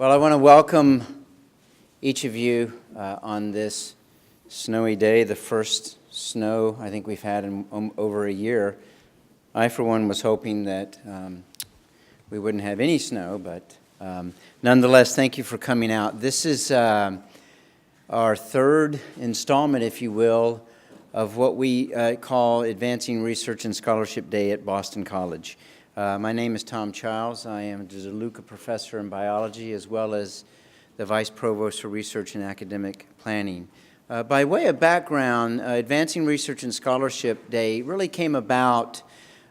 Well, I want to welcome each of you on this snowy day, the first snow I think we've had in over a year. I, for one, was hoping that we wouldn't have any snow, but nonetheless, thank you for coming out. This is our third installment, if you will, of what we call Advancing Research and Scholarship Day at Boston College. My name is Tom Childs. I am a DeLuca professor in biology as well as the Vice Provost for Research and Academic Planning. By way of background, Advancing Research and Scholarship Day really came about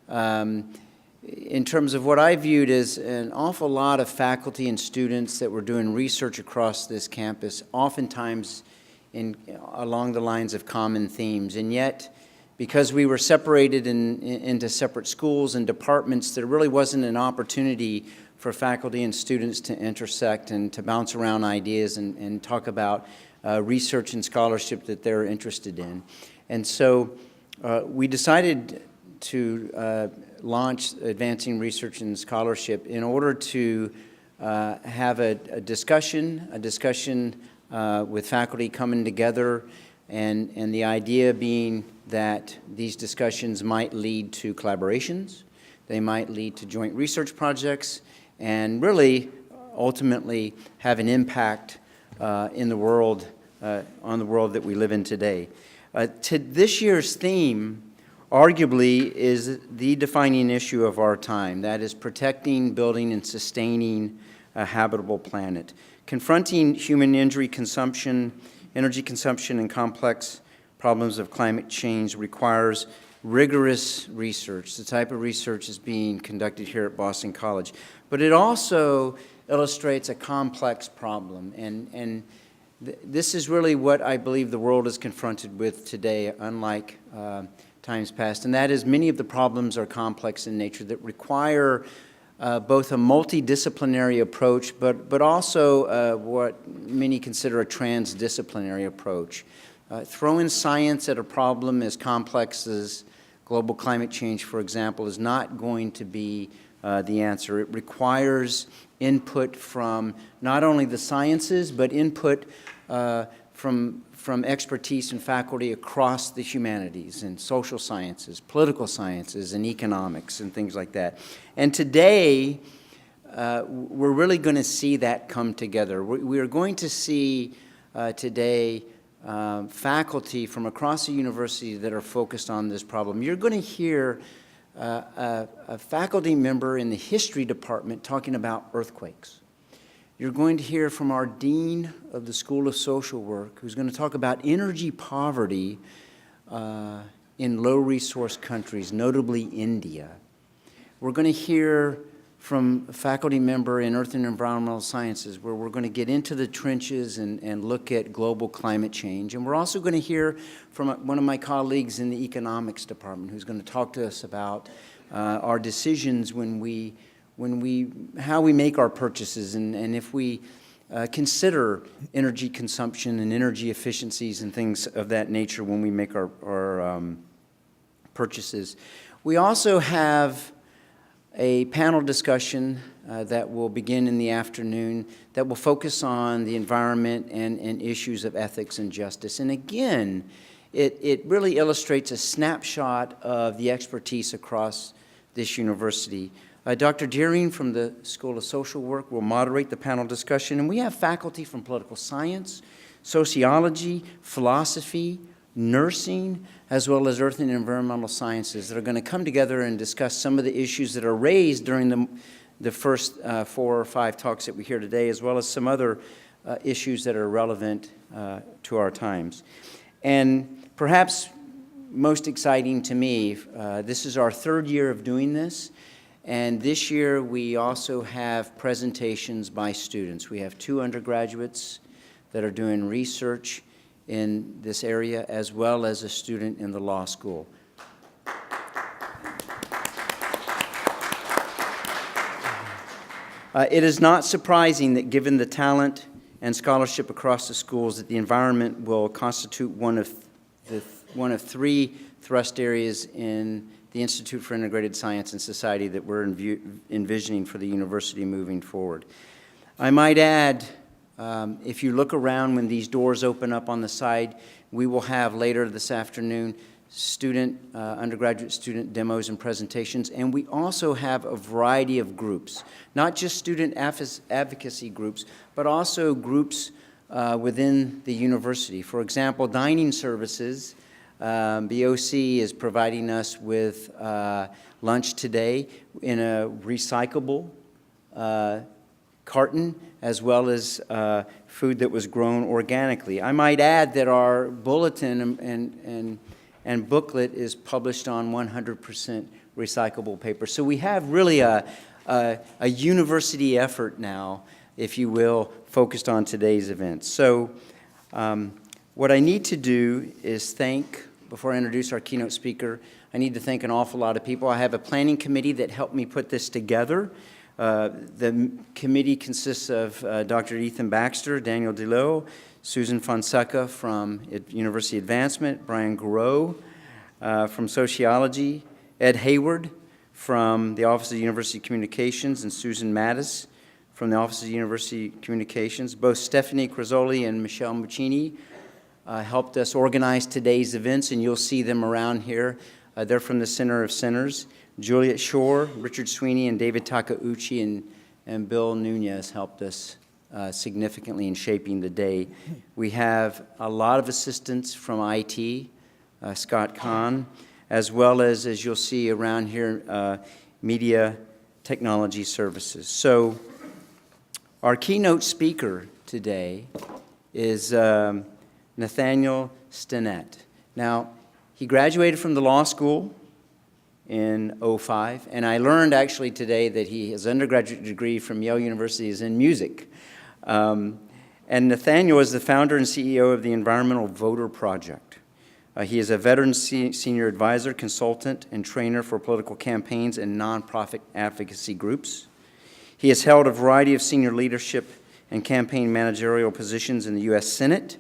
in terms of what I viewed as an awful lot of faculty and students that were doing research across this campus, oftentimes along the lines of common themes, and yet because we were separated into separate schools and departments, there really wasn't an opportunity for faculty and students to intersect and to bounce around ideas and talk about research and scholarship that they're interested in. And so we decided to launch Advancing Research and Scholarship in order to have a discussion with faculty coming together, and the idea being that these discussions might lead to collaborations, they might lead to joint research projects, and really ultimately have an impact in the world, on the world that we live in today. This year's theme arguably is the defining issue of our time, that is protecting, building, and sustaining a habitable planet. Confronting human energy consumption, and complex problems of climate change requires rigorous research. The type of research is being conducted here at Boston College. But it also illustrates a complex problem, and this is really what I believe the world is confronted with today, unlike times past, and that is many of the problems are complex in nature that require both a multidisciplinary approach, but also what many consider a transdisciplinary approach. Throwing science at a problem as complex as global climate change, for example, is not going to be the answer. It requires input from not only the sciences, but input from expertise and faculty across the humanities and social sciences, political sciences, and economics, and things like that. And today, we're really going to see that come together. We are going to see today faculty from across the university that are focused on this problem. You're going to hear a faculty member in the history department talking about earthquakes. You're going to hear from our dean of the School of Social Work, who's going to talk about energy poverty in low-resource countries, notably India. We're going to hear from a faculty member in Earth and Environmental Sciences, where we're going to get into the trenches and look at global climate change. And we're also going to hear from one of my colleagues in the economics department, who's going to talk to us about our decisions how we make our purchases, and if we consider energy consumption and energy efficiencies and things of that nature when we make our purchases. We also have a panel discussion that will begin in the afternoon that will focus on the environment and issues of ethics and justice. And again, it really illustrates a snapshot of the expertise across this university. Dr. Deering from the School of Social Work will moderate the panel discussion, and we have faculty from political science, sociology, philosophy, nursing, as well as earth and environmental sciences that are going to come together and discuss some of the issues that are raised during the first 4 or 5 talks that we hear today, as well as some other issues that are relevant to our times. And perhaps most exciting to me, this is our 3rd year of doing this. And this year, we also have presentations by students. We have 2 undergraduates that are doing research in this area, as well as a student in the law school. It is not surprising that given the talent and scholarship across the schools, that the environment will constitute one of 3 thrust areas in the Institute for Integrated Science and Society that we're envisioning for the university moving forward. I might add, if you look around when these doors open up on the side, we will have later this afternoon undergraduate student demos and presentations, and we also have a variety of groups, not just student advocacy groups, but also groups within the university. For example, dining services, BOC is providing us with lunch today in a recyclable carton, as well as food that was grown organically. I might add that our bulletin and booklet is published on 100% recyclable paper. So we have really a university effort now, if you will, focused on today's events. So what I need to do is before I introduce our keynote speaker, I need to thank an awful lot of people. I have a planning committee that helped me put this together. The committee consists of Dr. Ethan Baxter, Daniel DeLo, Susan Fonseca from University Advancement, Brian Garreau from Sociology, Ed Hayward from the Office of University Communications, and Susan Mattis from the Office of University Communications. Both Stephanie Crizzoli and Michelle Muccini helped us organize today's events, and you'll see them around here. They're from the Center of Centers. Juliet Shore, Richard Sweeney, and David Takeuchi and Bill Nunez helped us significantly in shaping the day. We have a lot of assistance from IT, Scott Kahn, as well as you'll see around here, Media Technology Services. So our keynote speaker today is Nathaniel Stinnett. Now, he graduated from the law school in 2005, and I learned actually today that his undergraduate degree from Yale University is in music. And Nathaniel is the founder and CEO of the Environmental Voter Project. He is a veteran senior advisor, consultant, and trainer for political campaigns and nonprofit advocacy groups. He has held a variety of senior leadership and campaign managerial positions in the U.S. Senate,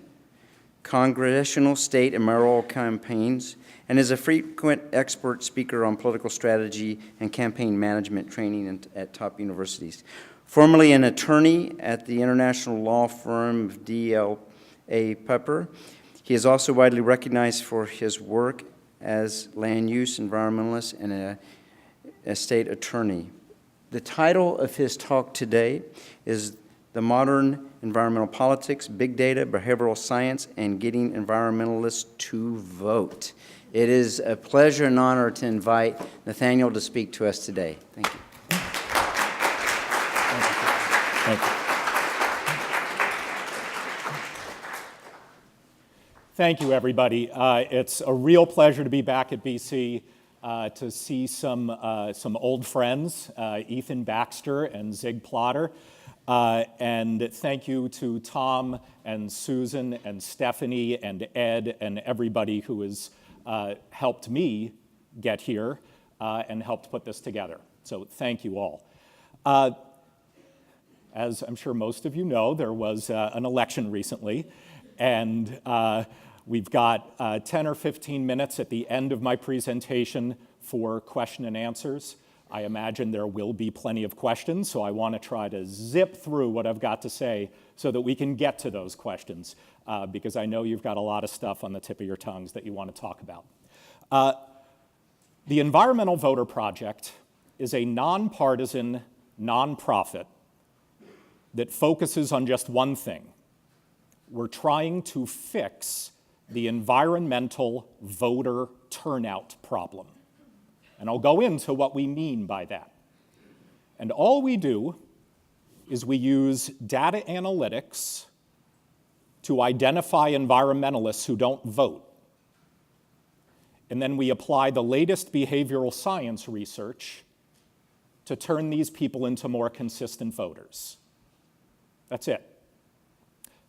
congressional, state, and mayoral campaigns, and is a frequent expert speaker on political strategy and campaign management training at top universities. Formerly an attorney at the international law firm of D.L.A. Pepper, he is also widely recognized for his work as land use environmentalist and a state attorney. The title of his talk today is The Modern Environmental Politics, Big Data, Behavioral Science, and Getting Environmentalists to Vote. It is a pleasure and honor to invite Nathaniel to speak to us today. Thank you. Thank you. Thank you, everybody. It's a real pleasure to be back at BC, to see some old friends, Ethan Baxter and Zig Plotter. And thank you to Tom and Susan and Stephanie and Ed and everybody who has helped me get here and helped put this together. So thank you all. As I'm sure most of you know, there was an election recently, and we've got 10 or 15 minutes at the end of my presentation for question and answers. I imagine there will be plenty of questions, so I want to try to zip through what I've got to say so that we can get to those questions, because I know you've got a lot of stuff on the tip of your tongues that you want to talk about. The Environmental Voter Project is a nonpartisan nonprofit that focuses on just one thing. We're trying to fix the environmental voter turnout problem. And I'll go into what we mean by that. And all we do is we use data analytics to identify environmentalists who don't vote. And then we apply the latest behavioral science research to turn these people into more consistent voters. That's it.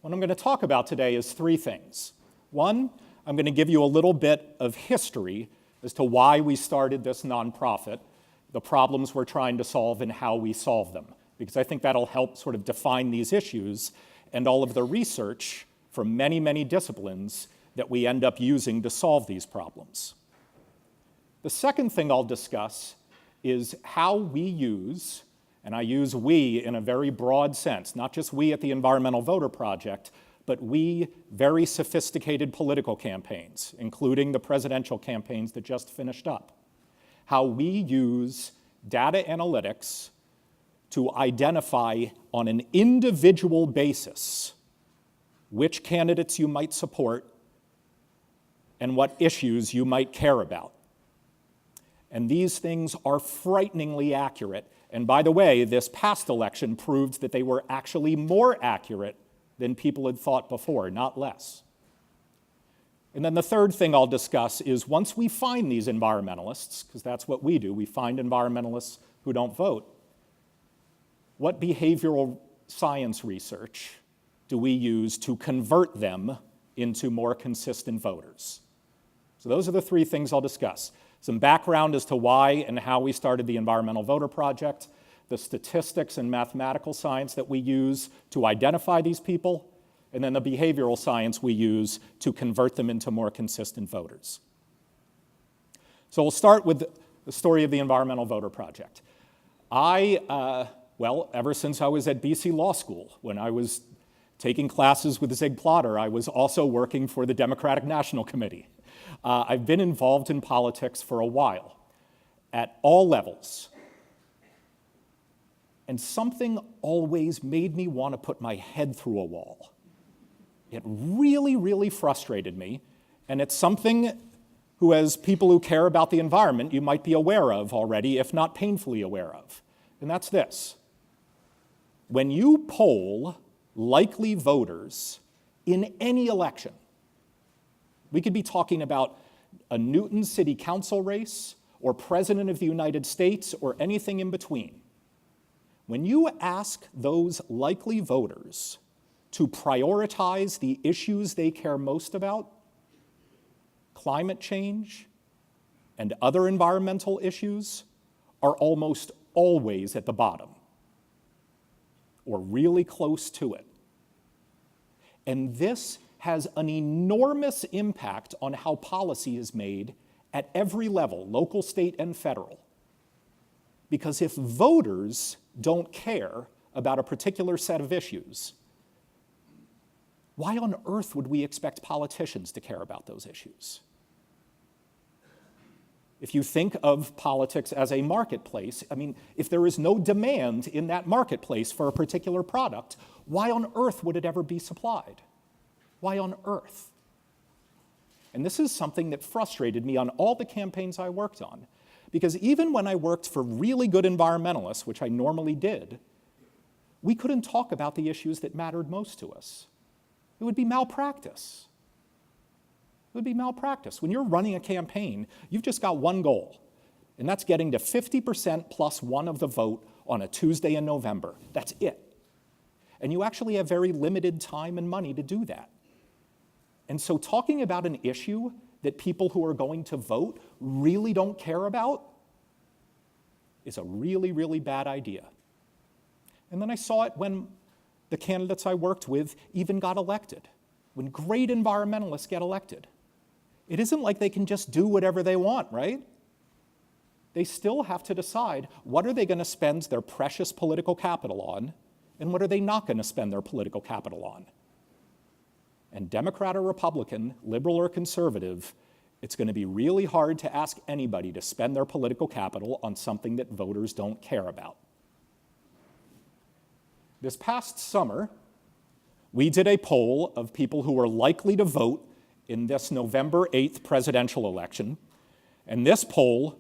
What I'm going to talk about today is three things. One, I'm going to give you a little bit of history as to why we started this nonprofit, the problems we're trying to solve, and how we solve them, because I think that'll help sort of define these issues and all of the research from many, many disciplines that we end up using to solve these problems. The second thing I'll discuss is how we use And I use we in a very broad sense, not just we at the Environmental Voter Project, but we very sophisticated political campaigns, including the presidential campaigns that just finished up. How we use data analytics to identify on an individual basis which candidates you might support and what issues you might care about. And these things are frighteningly accurate. And by the way, this past election proved that they were actually more accurate than people had thought before, not less. And then the third thing I'll discuss is once we find these environmentalists, because that's what we do, we find environmentalists who don't vote, what behavioral science research do we use to convert them into more consistent voters? So those are the three things I'll discuss. Some background as to why and how we started the Environmental Voter Project, the statistics and mathematical science that we use to identify these people, and then the behavioral science we use to convert them into more consistent voters. So we'll start with the story of the Environmental Voter Project. Ever since I was at BC Law School, when I was taking classes with Zig Plotter, I was also working for the Democratic National Committee. I've been involved in politics for a while, at all levels. And something always made me want to put my head through a wall. It really, really frustrated me, and it's something who, as people who care about the environment, you might be aware of already, if not painfully aware of. And that's this. When you poll likely voters in any election, we could be talking about a Newton City Council race, or President of the United States, or anything in between. When you ask those likely voters to prioritize the issues they care most about, climate change and other environmental issues are almost always at the bottom, or really close to it. And this has an enormous impact on how policy is made at every level, local, state, and federal. Because if voters don't care about a particular set of issues, why on earth would we expect politicians to care about those issues? If you think of politics as a marketplace, if there is no demand in that marketplace for a particular product, why on earth would it ever be supplied? Why on earth? And this is something that frustrated me on all the campaigns I worked on. Because even when I worked for really good environmentalists, which I normally did, we couldn't talk about the issues that mattered most to us. It would be malpractice. It would be malpractice. When you're running a campaign, you've just got one goal, and that's getting to 50% plus one of the vote on a Tuesday in November. That's it. And you actually have very limited time and money to do that. And so talking about an issue that people who are going to vote really don't care about is a really, really bad idea. And then I saw it when the candidates I worked with even got elected, when great environmentalists get elected. It isn't like they can just do whatever they want, right? They still have to decide what are they going to spend their precious political capital on, and what are they not going to spend their political capital on. And Democrat or Republican, liberal or conservative, it's going to be really hard to ask anybody to spend their political capital on something that voters don't care about. This past summer, we did a poll of people who were likely to vote in this November 8th presidential election, and this poll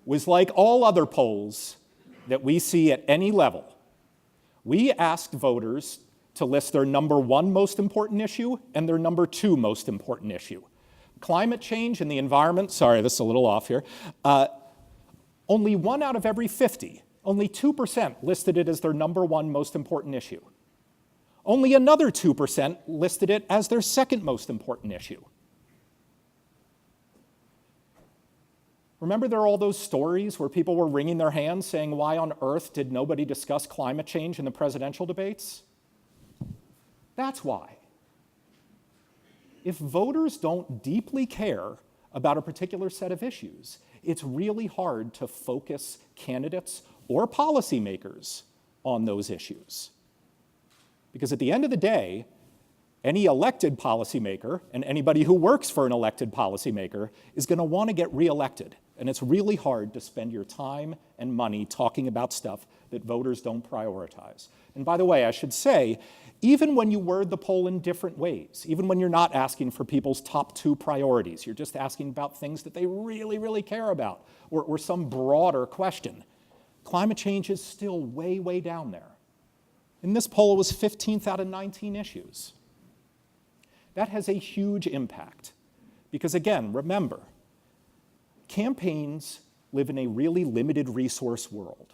was like all other polls that we see at any level. We asked voters to list their number one most important issue and their number two most important issue. Climate change and the environment, sorry, this is a little off here, only 1 out of every 50, only 2% listed it as their number one most important issue. Only another 2% listed it as their second most important issue. Remember there are all those stories where people were wringing their hands saying, why on earth did nobody discuss climate change in the presidential debates? That's why. If voters don't deeply care about a particular set of issues, it's really hard to focus candidates or policymakers on those issues. Because at the end of the day, any elected policymaker and anybody who works for an elected policymaker is going to want to get reelected. And it's really hard to spend your time and money talking about stuff that voters don't prioritize. And by the way, I should say, even when you word the poll in different ways, even when you're not asking for people's top 2 priorities, you're just asking about things that they really, really care about, or some broader question, climate change is still way, way down there. In this poll, it was 15th out of 19 issues. That has a huge impact because, again, remember, campaigns live in a really limited resource world.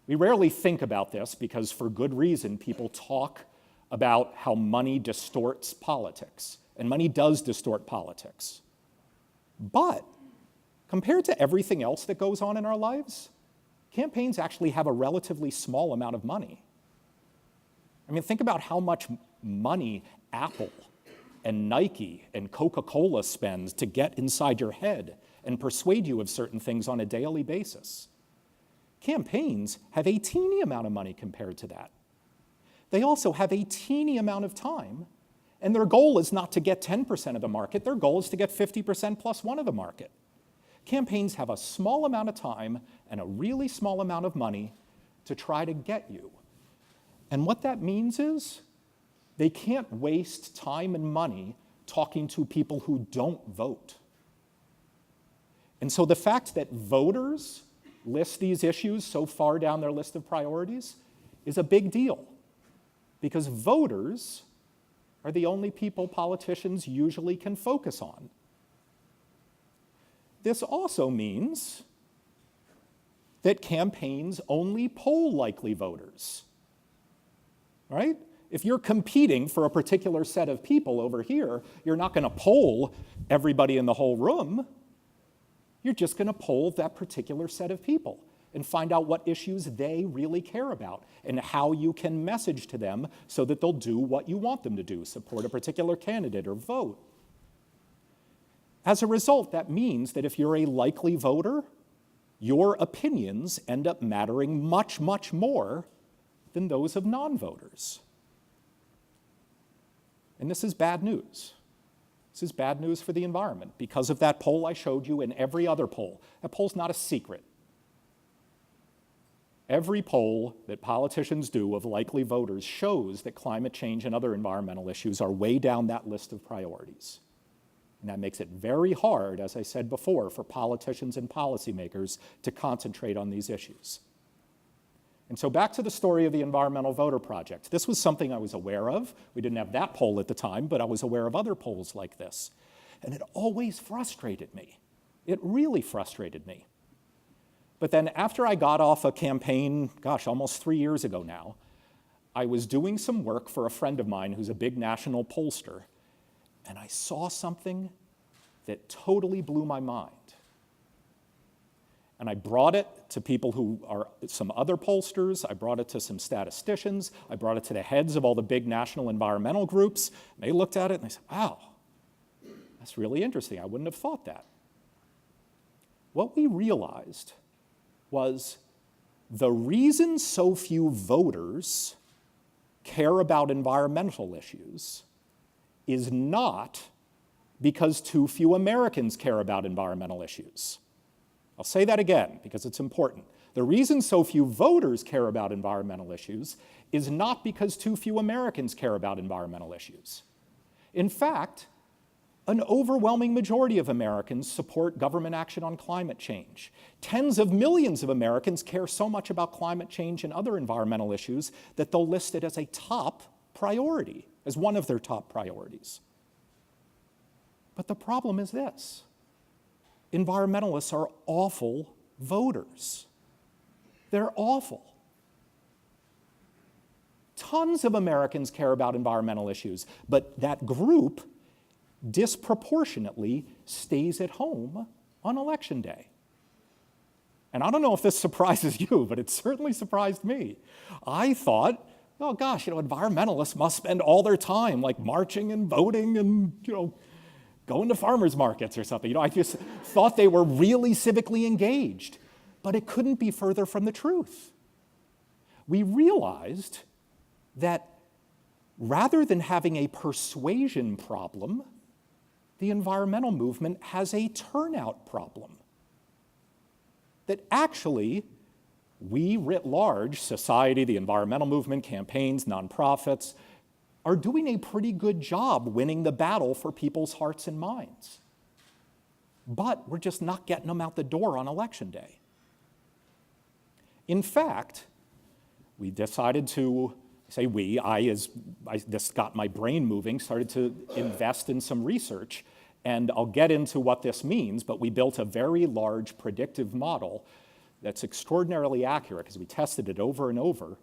We rarely think about this because, for good reason, people talk about how money distorts politics, and money does distort politics. But compared to everything else that goes on in our lives, campaigns actually have a relatively small amount of money. I mean, think about how much money Apple and Nike and Coca-Cola spends to get inside your head and persuade you of certain things on a daily basis. Campaigns have a teeny amount of money compared to that. They also have a teeny amount of time, and their goal is not to get 10% of the market, their goal is to get 50% plus 1 of the market. Campaigns have a small amount of time and a really small amount of money to try to get you. And what that means is they can't waste time and money talking to people who don't vote. And so the fact that voters list these issues so far down their list of priorities is a big deal, because voters are the only people politicians usually can focus on. This also means that campaigns only poll likely voters, right? If you're competing for a particular set of people over here, you're not going to poll everybody in the whole room. You're just going to poll that particular set of people and find out what issues they really care about and how you can message to them so that they'll do what you want them to do, support a particular candidate or vote. As a result, that means that if you're a likely voter, your opinions end up mattering much, much more than those of non-voters. And this is bad news. This is bad news for the environment because of that poll I showed you and every other poll. That poll's not a secret. Every poll that politicians do of likely voters shows that climate change and other environmental issues are way down that list of priorities. And that makes it very hard, as I said before, for politicians and policymakers to concentrate on these issues. And so back to the story of the Environmental Voter Project. This was something I was aware of. We didn't have that poll at the time, but I was aware of other polls like this. And it always frustrated me. It really frustrated me. But then after I got off a campaign, almost 3 years ago now, I was doing some work for a friend of mine who's a big national pollster, and I saw something that totally blew my mind. And I brought it to people who are some other pollsters, I brought it to some statisticians, I brought it to the heads of all the big national environmental groups, and they looked at it and they said, wow, that's really interesting, I wouldn't have thought that. What we realized was the reason so few voters care about environmental issues is not because too few Americans care about environmental issues. I'll say that again because it's important. The reason so few voters care about environmental issues is not because too few Americans care about environmental issues. In fact, an overwhelming majority of Americans support government action on climate change. Tens of millions of Americans care so much about climate change and other environmental issues that they'll list it as a top priority, as one of their top priorities. But the problem is this. Environmentalists are awful voters. They're awful. Tons of Americans care about environmental issues, but that group disproportionately stays at home on election day. And I don't know if this surprises you, but it certainly surprised me. I thought, oh gosh, environmentalists must spend all their time like marching and voting and, going to farmers markets or something. I just thought they were really civically engaged. But it couldn't be further from the truth. We realized that rather than having a persuasion problem, the environmental movement has a turnout problem. That actually, we writ large, society, the environmental movement, campaigns, nonprofits, are doing a pretty good job winning the battle for people's hearts and minds. But we're just not getting them out the door on election day. In fact, we decided to, this got my brain moving, started to invest in some research, and I'll get into what this means, but we built a very large predictive model that's extraordinarily accurate, because we tested it over and over,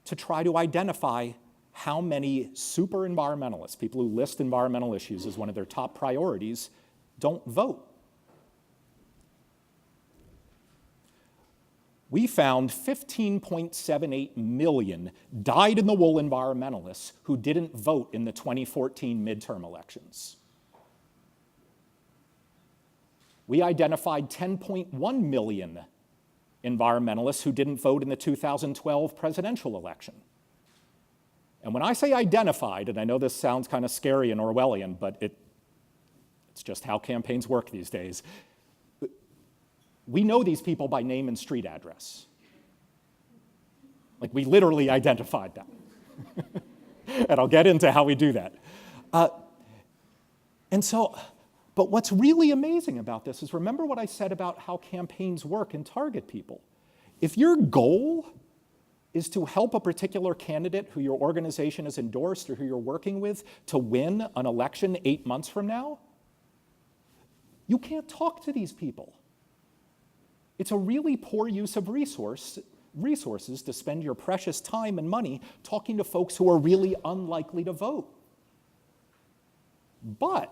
to try to identify how many super environmentalists, people who list environmental issues as one of their top priorities, don't vote. We found 15.78 million dyed-in-the-wool environmentalists who didn't vote in the 2014 midterm elections. We identified 10.1 million environmentalists who didn't vote in the 2012 presidential election. And when I say identified, and I know this sounds kind of scary and Orwellian, but it's just how campaigns work these days, we know these people by name and street address. Like, we literally identified them. And I'll get into how we do that. But what's really amazing about this is, remember what I said about how campaigns work and target people. If your goal is to help a particular candidate who your organization has endorsed or who you're working with to win an election 8 months from now, you can't talk to these people. It's a really poor use of resources to spend your precious time and money talking to folks who are really unlikely to vote. But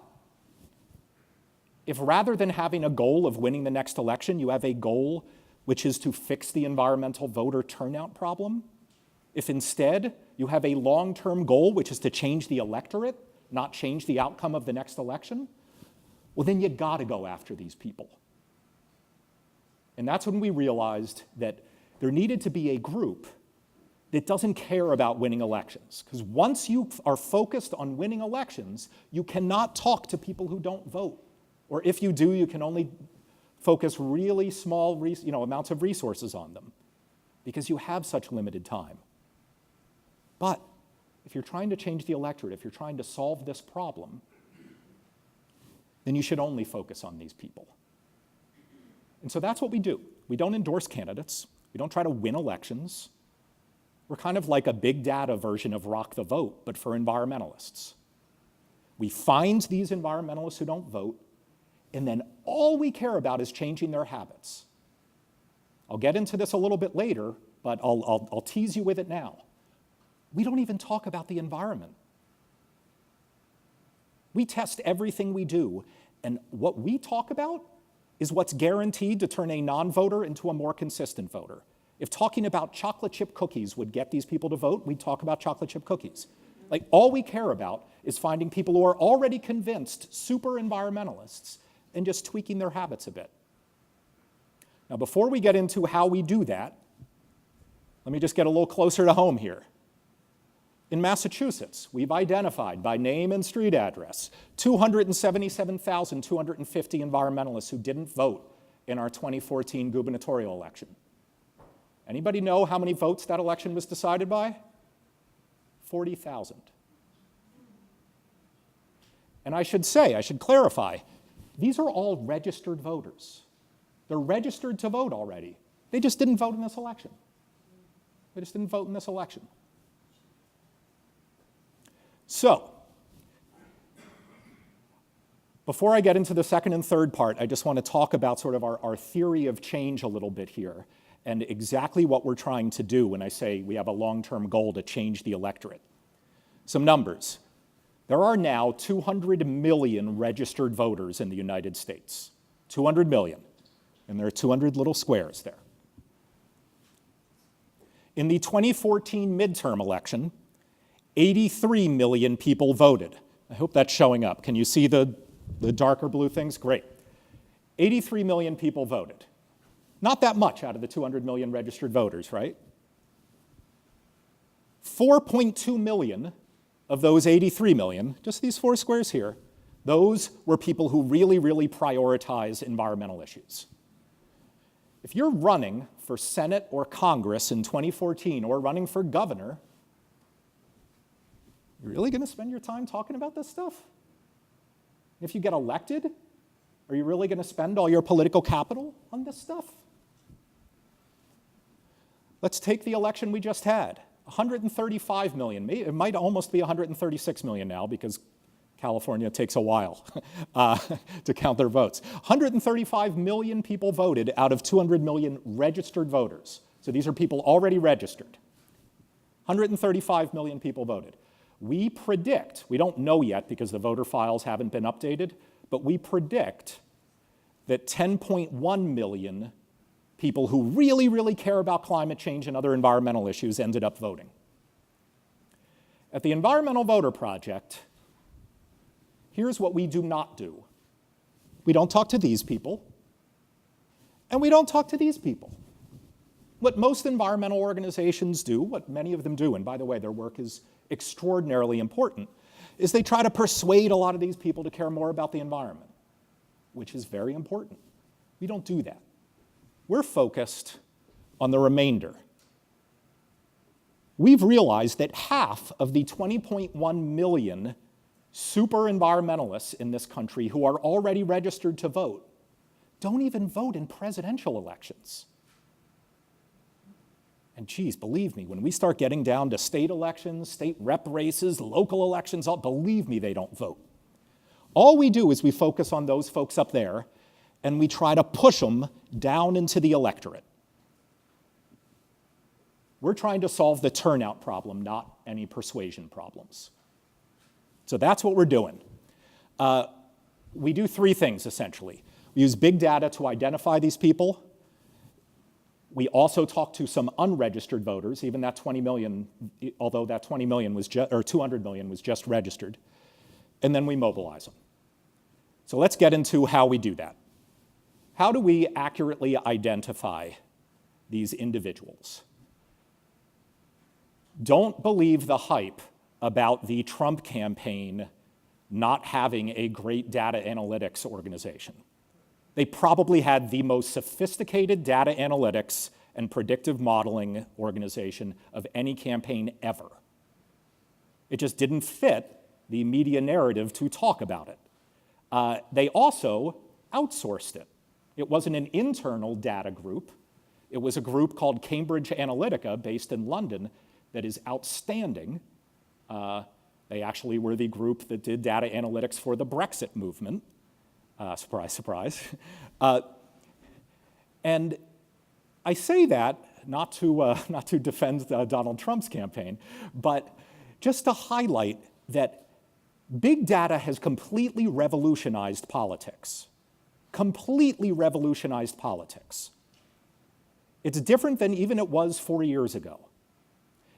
if rather than having a goal of winning the next election, you have a goal which is to fix the environmental voter turnout problem, if instead you have a long-term goal which is to change the electorate, not change the outcome of the next election, well, then you gotta go after these people. And that's when we realized that there needed to be a group that doesn't care about winning elections. Because once you are focused on winning elections, you cannot talk to people who don't vote. Or if you do, you can only focus really small amounts of resources on them, because you have such limited time. But if you're trying to change the electorate, if you're trying to solve this problem, then you should only focus on these people. And so that's what we do. We don't endorse candidates. We don't try to win elections. We're kind of like a big data version of Rock the Vote, but for environmentalists. We find these environmentalists who don't vote, and then all we care about is changing their habits. I'll get into this a little bit later, but I'll tease you with it now. We don't even talk about the environment. We test everything we do, and what we talk about is what's guaranteed to turn a non-voter into a more consistent voter. If talking about chocolate chip cookies would get these people to vote, we'd talk about chocolate chip cookies. Like, all we care about is finding people who are already convinced super environmentalists and just tweaking their habits a bit. Now, before we get into how we do that, let me just get a little closer to home here. In Massachusetts, we've identified by name and street address 277,250 environmentalists who didn't vote in our 2014 gubernatorial election. Anybody know how many votes that election was decided by? 40,000. And I should clarify, these are all registered voters. They're registered to vote already. They just didn't vote in this election. So, before I get into the second and third part, I just want to talk about sort of our theory of change a little bit here, and exactly what we're trying to do when I say we have a long-term goal to change the electorate. Some numbers. There are now 200 million registered voters in the United States. 200 million. And there are 200 little squares there. In the 2014 midterm election, 83 million people voted. I hope that's showing up. Can you see the darker blue things? Great. 83 million people voted. Not that much out of the 200 million registered voters, right? 4.2 million of those 83 million, just these four squares here, those were people who really, really prioritize environmental issues. If you're running for Senate or Congress in 2014 or running for governor, you're really going to spend your time talking about this stuff? If you get elected, are you really going to spend all your political capital on this stuff? Let's take the election we just had. 135 million, it might almost be 136 million now because California takes a while to count their votes. 135 million people voted out of 200 million registered voters. So these are people already registered. 135 million people voted. We predict, we don't know yet because the voter files haven't been updated, but we predict that 10.1 million people who really, really care about climate change and other environmental issues ended up voting. At the Environmental Voter Project, here's what we do not do. We don't talk to these people, and we don't talk to these people. What most environmental organizations do, what many of them do, and by the way, their work is extraordinarily important, is they try to persuade a lot of these people to care more about the environment, which is very important. We don't do that. We're focused on the remainder. We've realized that half of the 20.1 million super environmentalists in this country who are already registered to vote don't even vote in presidential elections. And geez, believe me, when we start getting down to state elections, state rep races, local elections, believe me, they don't vote. All we do is we focus on those folks up there, and we try to push them down into the electorate. We're trying to solve the turnout problem, not any persuasion problems. So that's what we're doing. We do three things, essentially. We use big data to identify these people. We also talk to some unregistered voters, even that 20 million, although that 20 million was or 200 million was just registered. And then we mobilize them. So let's get into how we do that. How do we accurately identify these individuals? Don't believe the hype about the Trump campaign not having a great data analytics organization. They probably had the most sophisticated data analytics and predictive modeling organization of any campaign ever. It just didn't fit the media narrative to talk about it. They also outsourced it. It wasn't an internal data group. It was a group called Cambridge Analytica, based in London, that is outstanding. They actually were the group that did data analytics for the Brexit movement. Surprise, surprise. And I say that not to defend Donald Trump's campaign, but just to highlight that big data has completely revolutionized politics. Completely revolutionized politics. It's different than even it was 4 years ago.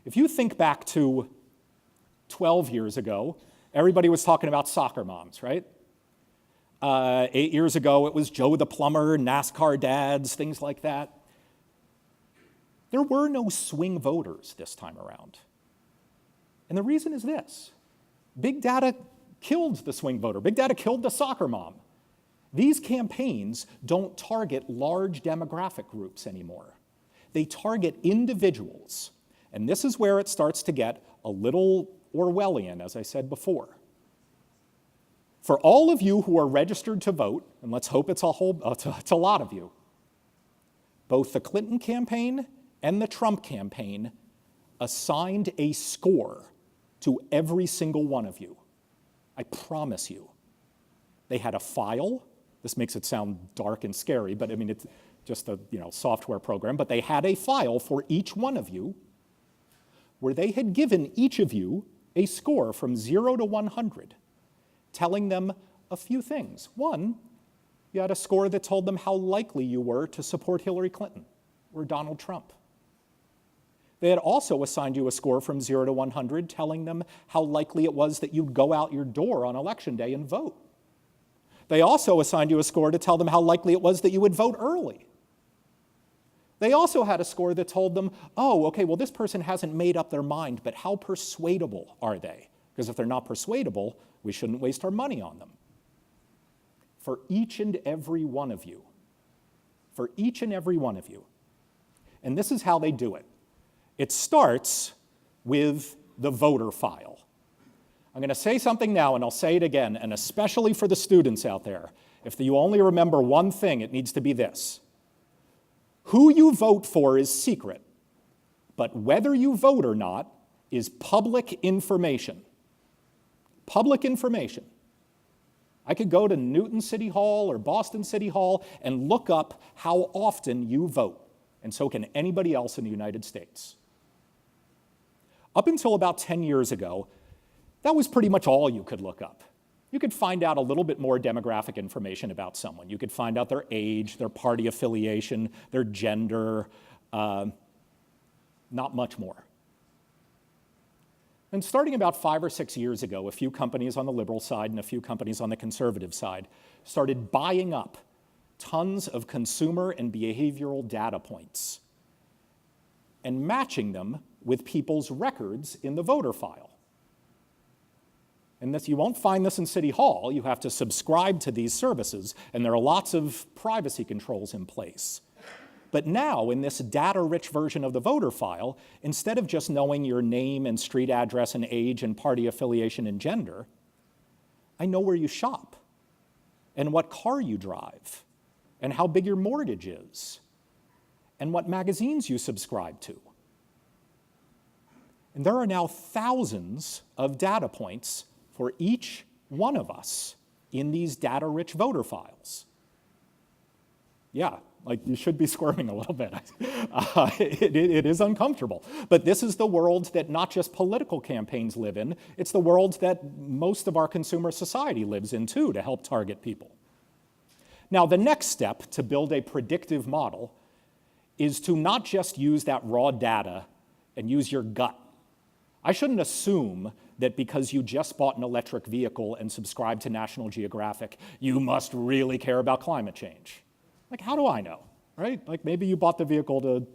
If you think back to 12 years ago, everybody was talking about soccer moms, right? 8 years ago, it was Joe the plumber, NASCAR dads, things like that. There were no swing voters this time around. And the reason is this. Big data killed the swing voter. Big data killed the soccer mom. These campaigns don't target large demographic groups anymore. They target individuals. And this is where it starts to get a little Orwellian, as I said before. For all of you who are registered to vote, and let's hope it's a lot of you, both the Clinton campaign and the Trump campaign assigned a score to every single one of you. I promise you. They had a file. This makes it sound dark and scary, but I mean, it's just a software program. But they had a file for each one of you where they had given each of you a score from 0 to 100, telling them a few things. One, you had a score that told them how likely you were to support Hillary Clinton or Donald Trump. They had also assigned you a score from 0 to 100, telling them how likely it was that you'd go out your door on Election Day and vote. They also assigned you a score to tell them how likely it was that you would vote early. They also had a score that told them, oh, okay, well, this person hasn't made up their mind, but how persuadable are they? Because if they're not persuadable, we shouldn't waste our money on them. For each and every one of you, and this is how they do it. It starts with the voter file. I'm going to say something now, and I'll say it again, and especially for the students out there. If you only remember one thing, it needs to be this. Who you vote for is secret, but whether you vote or not is public information. Public information. I could go to Newton City Hall or Boston City Hall and look up how often you vote, and so can anybody else in the United States. Up until about 10 years ago, that was pretty much all you could look up. You could find out a little bit more demographic information about someone. You could find out their age, their party affiliation, their gender, not much more. And starting about 5 or 6 years ago, a few companies on the liberal side and a few companies on the conservative side started buying up tons of consumer and behavioral data points and matching them with people's records in the voter file. And this, you won't find this in City Hall. You have to subscribe to these services, and there are lots of privacy controls in place. But now, in this data-rich version of the voter file, instead of just knowing your name and street address and age and party affiliation and gender, I know where you shop, and what car you drive, and how big your mortgage is, and what magazines you subscribe to. And there are now thousands of data points for each one of us in these data-rich voter files. Yeah, like you should be squirming a little bit. It is uncomfortable. But this is the world that not just political campaigns live in, it's the world that most of our consumer society lives in too, to help target people. Now, the next step to build a predictive model is to not just use that raw data and use your gut. I shouldn't assume that because you just bought an electric vehicle and subscribe to National Geographic, you must really care about climate change. Like, how do I know, right? Like, maybe you bought the vehicle to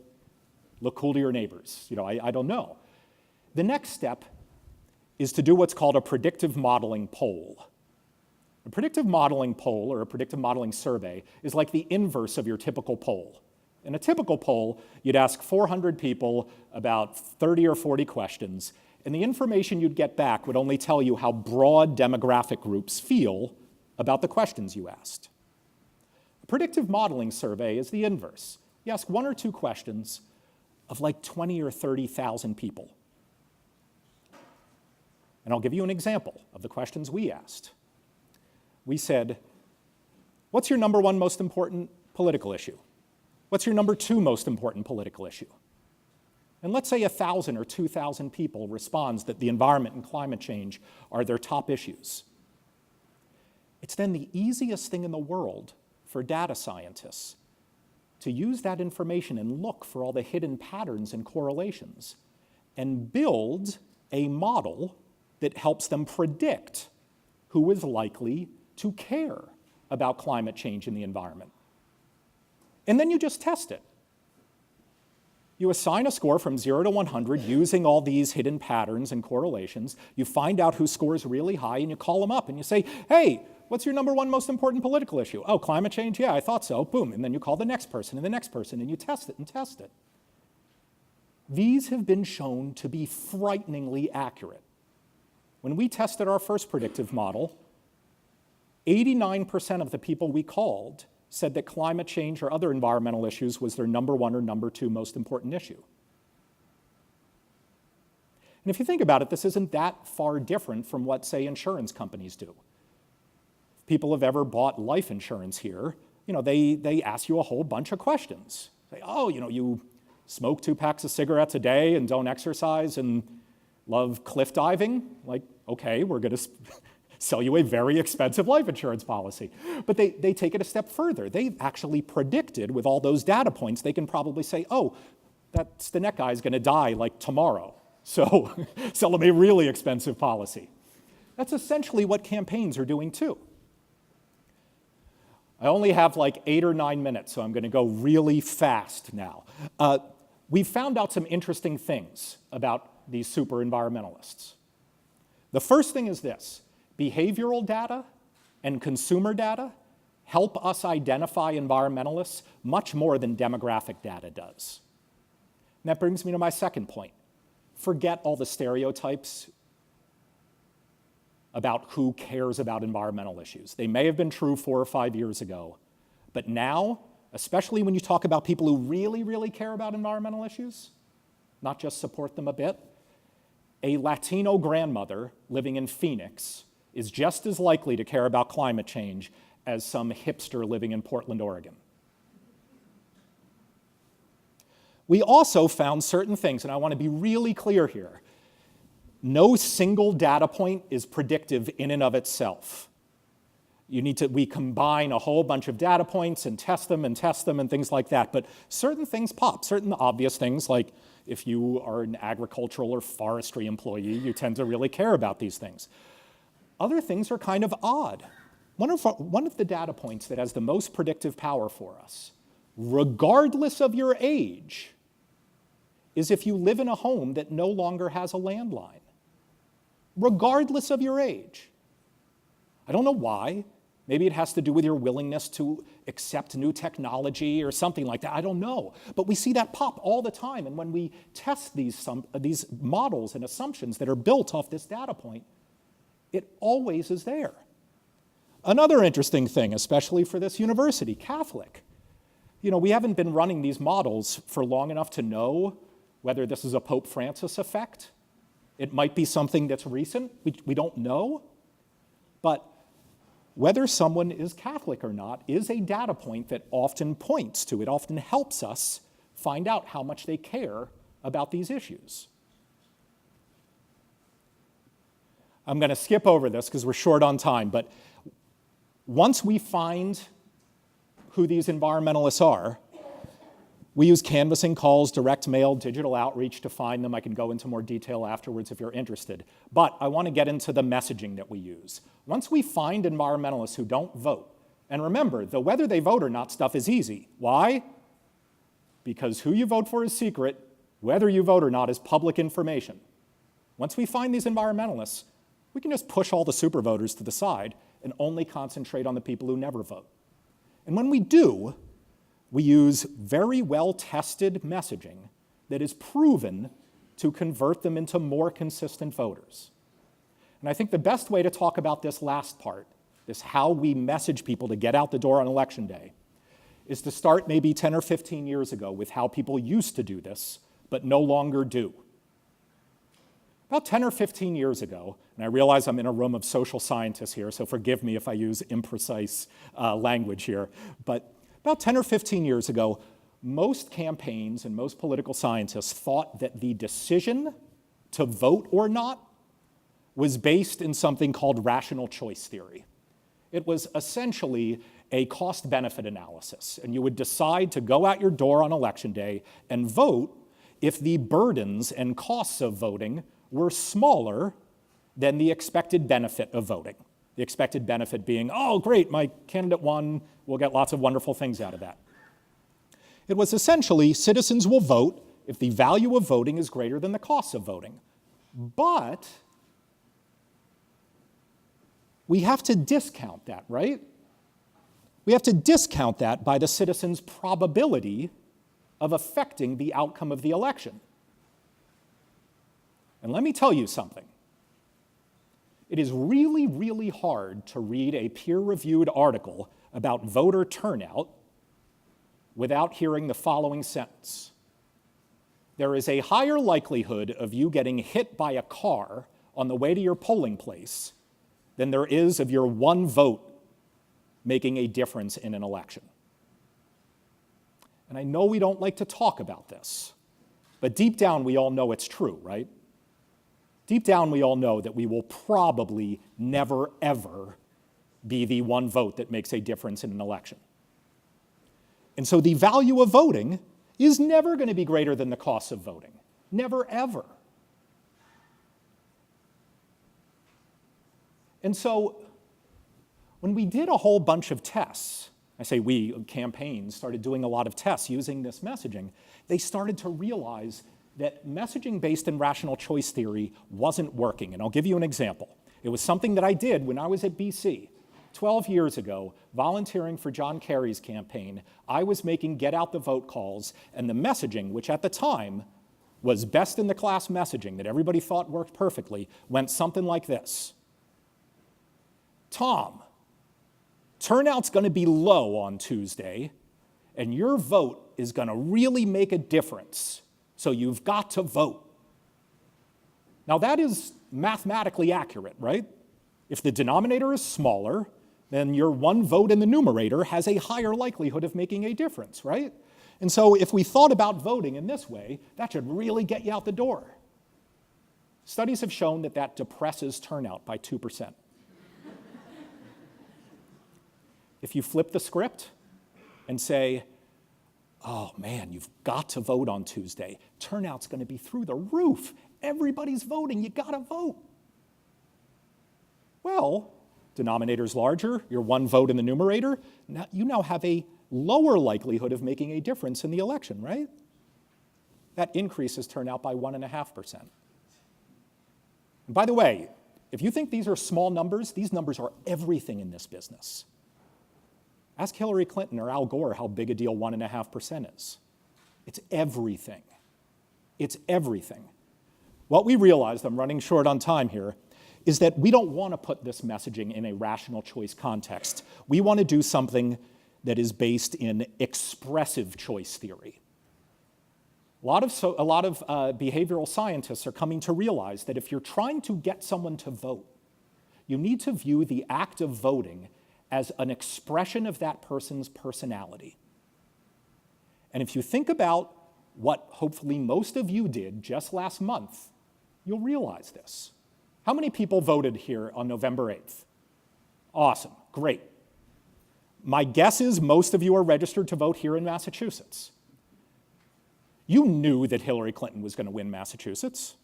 look cool to your neighbors. You know, I don't know. The next step is to do what's called a predictive modeling poll. A predictive modeling poll, or a predictive modeling survey, is like the inverse of your typical poll. In a typical poll, you'd ask 400 people about 30 or 40 questions, and the information you'd get back would only tell you how broad demographic groups feel about the questions you asked. A predictive modeling survey is the inverse. You ask 1 or 2 questions of like 20 or 30,000 people. And I'll give you an example of the questions we asked. We said, what's your number 1 most important political issue? What's your number 2 most important political issue? And let's say 1,000 or 2,000 people responds that the environment and climate change are their top issues. It's then the easiest thing in the world for data scientists to use that information and look for all the hidden patterns and correlations and build a model that helps them predict who is likely to care about climate change and the environment. And then you just test it. You assign a score from 0 to 100 using all these hidden patterns and correlations. You find out who scores really high, and you call them up, and you say, hey, what's your number 1 most important political issue? Oh, climate change? Yeah, I thought so. Boom. And then you call the next person and the next person, and you test it and test it. These have been shown to be frighteningly accurate. When we tested our first predictive model, 89% of the people we called said that climate change or other environmental issues was their number 1 or number 2 most important issue. And if you think about it, this isn't that far different from what, say, insurance companies do. If people have ever bought life insurance here, you know, they ask you a whole bunch of questions. Say, oh, you know, you smoke 2 packs of cigarettes a day and don't exercise and love cliff diving? Like, okay, we're going to sell you a very expensive life insurance policy. But they take it a step further. They've actually predicted with all those data points, they can probably say, oh, that Stinnett guy is going to die like tomorrow. So sell him a really expensive policy. That's essentially what campaigns are doing too. I only have like 8 or 9 minutes, so I'm going to go really fast now. We've found out some interesting things about these super environmentalists. The first thing is this: behavioral data and consumer data help us identify environmentalists much more than demographic data does. And that brings me to my second point. Forget all the stereotypes about who cares about environmental issues. They may have been true 4 or 5 years ago, but now, especially when you talk about people who really, really care about environmental issues, not just support them a bit, a Latino grandmother living in Phoenix is just as likely to care about climate change as some hipster living in Portland, Oregon. We also found certain things, and I want to be really clear here. No single data point is predictive in and of itself. We combine a whole bunch of data points and test them and things like that. But certain things pop, certain obvious things, like if you are an agricultural or forestry employee, you tend to really care about these things. Other things are kind of odd. One of the data points that has the most predictive power for us, regardless of your age, is if you live in a home that no longer has a landline. Regardless of your age. I don't know why. Maybe it has to do with your willingness to accept new technology or something like that. I don't know. But we see that pop all the time. And when we test these models and assumptions that are built off this data point, it always is there. Another interesting thing, especially for this university, Catholic. We haven't been running these models for long enough to know whether this is a Pope Francis effect. It might be something that's recent. We don't know. But whether someone is Catholic or not is a data point that often points to, it often helps us find out how much they care about these issues. I'm going to skip over this because we're short on time, but once we find who these environmentalists are, we use canvassing calls, direct mail, digital outreach to find them. I can go into more detail afterwards if you're interested. But I want to get into the messaging that we use. Once we find environmentalists who don't vote, and remember, the whether they vote or not stuff is easy. Why? Because who you vote for is secret, whether you vote or not is public information. Once we find these environmentalists, we can just push all the super voters to the side and only concentrate on the people who never vote. And when we do, we use very well-tested messaging that is proven to convert them into more consistent voters. And I think the best way to talk about this last part, this how we message people to get out the door on Election Day, is to start maybe 10 or 15 years ago with how people used to do this, but no longer do. About 10 or 15 years ago, and I realize I'm in a room of social scientists here, so forgive me if I use imprecise language here, but about 10 or 15 years ago, most campaigns and most political scientists thought that the decision to vote or not was based in something called rational choice theory. It was essentially a cost-benefit analysis, and you would decide to go out your door on Election Day and vote if the burdens and costs of voting were smaller than the expected benefit of voting. The expected benefit being, oh, great, my candidate won, we'll get lots of wonderful things out of that. It was essentially citizens will vote if the value of voting is greater than the cost of voting. But we have to discount that, right? We have to discount that by the citizen's probability of affecting the outcome of the election. And let me tell you something. It is really, really hard to read a peer-reviewed article about voter turnout without hearing the following sentence. There is a higher likelihood of you getting hit by a car on the way to your polling place than there is of your one vote making a difference in an election. And I know we don't like to talk about this, but deep down we all know it's true, right? Deep down, we all know that we will probably never, ever be the one vote that makes a difference in an election. And so the value of voting is never going to be greater than the cost of voting. Never, ever. And so when we did a whole bunch of tests, I say we, campaigns, started doing a lot of tests using this messaging, they started to realize that messaging based in rational choice theory wasn't working. And I'll give you an example. It was something that I did when I was at BC. 12 years ago, volunteering for John Kerry's campaign, I was making get out the vote calls, and the messaging, which at the time was best in the class messaging that everybody thought worked perfectly, went something like this. Tom, turnout's going to be low on Tuesday, and your vote is going to really make a difference, so you've got to vote. Now that is mathematically accurate, right? If the denominator is smaller, then your one vote in the numerator has a higher likelihood of making a difference, right? And so if we thought about voting in this way, that should really get you out the door. Studies have shown that that depresses turnout by 2%. If you flip the script and say, oh man, you've got to vote on Tuesday. Turnout's going to be through the roof. Everybody's voting. You got to vote. Well, denominator's larger, your one vote in the numerator, you now have a lower likelihood of making a difference in the election, right? That increases turnout by 1.5%. And by the way, if you think these are small numbers, these numbers are everything in this business. Ask Hillary Clinton or Al Gore how big a deal 1.5% is. It's everything. It's everything. What we realized, I'm running short on time here, is that we don't want to put this messaging in a rational choice context. We want to do something that is based in expressive choice theory. A lot of behavioral scientists are coming to realize that if you're trying to get someone to vote, you need to view the act of voting as an expression of that person's personality. And if you think about what hopefully most of you did just last month, you'll realize this. How many people voted here on November 8th? Awesome, great. My guess is most of you are registered to vote here in Massachusetts. You knew that Hillary Clinton was going to win Massachusetts.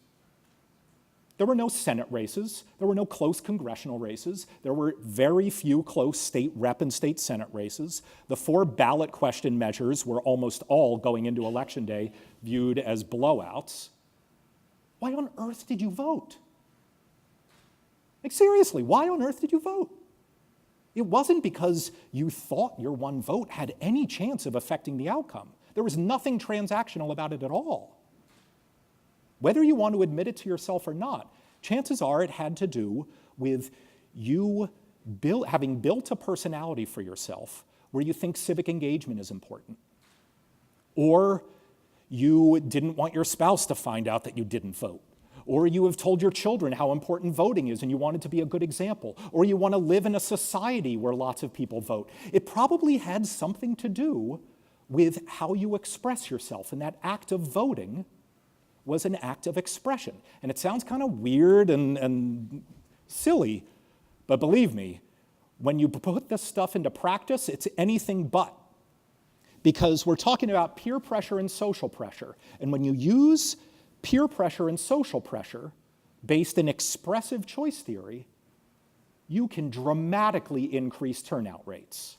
There were no Senate races. There were no close congressional races. There were very few close state rep and state Senate races. The 4 ballot question measures were almost all going into Election Day viewed as blowouts. Why on earth did you vote? Like seriously, why on earth did you vote? It wasn't because you thought your one vote had any chance of affecting the outcome. There was nothing transactional about it at all. Whether you want to admit it to yourself or not, chances are it had to do with you having built a personality for yourself where you think civic engagement is important. Or you didn't want your spouse to find out that you didn't vote. Or you have told your children how important voting is and you wanted to be a good example. Or you want to live in a society where lots of people vote. It probably had something to do with how you express yourself, and that act of voting was an act of expression. And it sounds kind of weird and silly, but believe me, when you put this stuff into practice, it's anything but. Because we're talking about peer pressure and social pressure. And when you use peer pressure and social pressure based in expressive choice theory, you can dramatically increase turnout rates.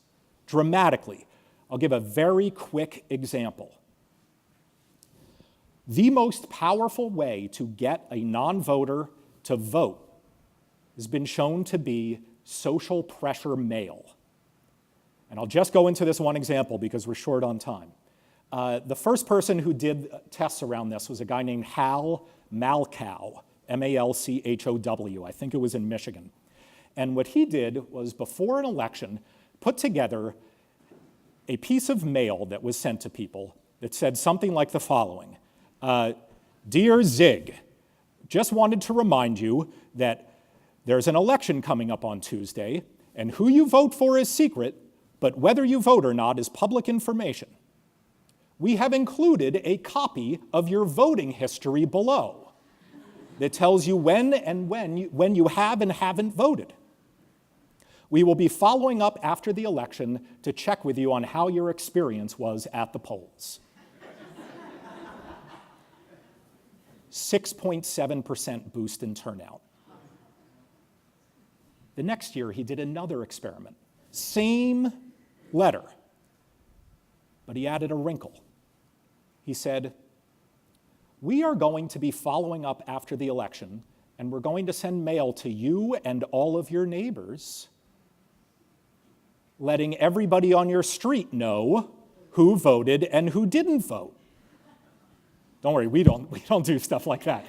Dramatically. I'll give a very quick example. The most powerful way to get a non-voter to vote has been shown to be social pressure mail. And I'll just go into this one example because we're short on time. The first person who did tests around this was a guy named Hal Malchow, M-A-L-C-H-O-W. I think it was in Michigan. And what he did was, before an election, put together a piece of mail that was sent to people that said something like the following. Dear Zig, just wanted to remind you that there's an election coming up on Tuesday, and who you vote for is secret, but whether you vote or not is public information. We have included a copy of your voting history below that tells you when you have and haven't voted. We will be following up after the election to check with you on how your experience was at the polls. 6.7% boost in turnout. The next year, he did another experiment. Same letter. But he added a wrinkle. He said, "We are going to be following up after the election, and we're going to send mail to you and all of your neighbors, letting everybody on your street know who voted and who didn't vote." Don't worry, we don't do stuff like that.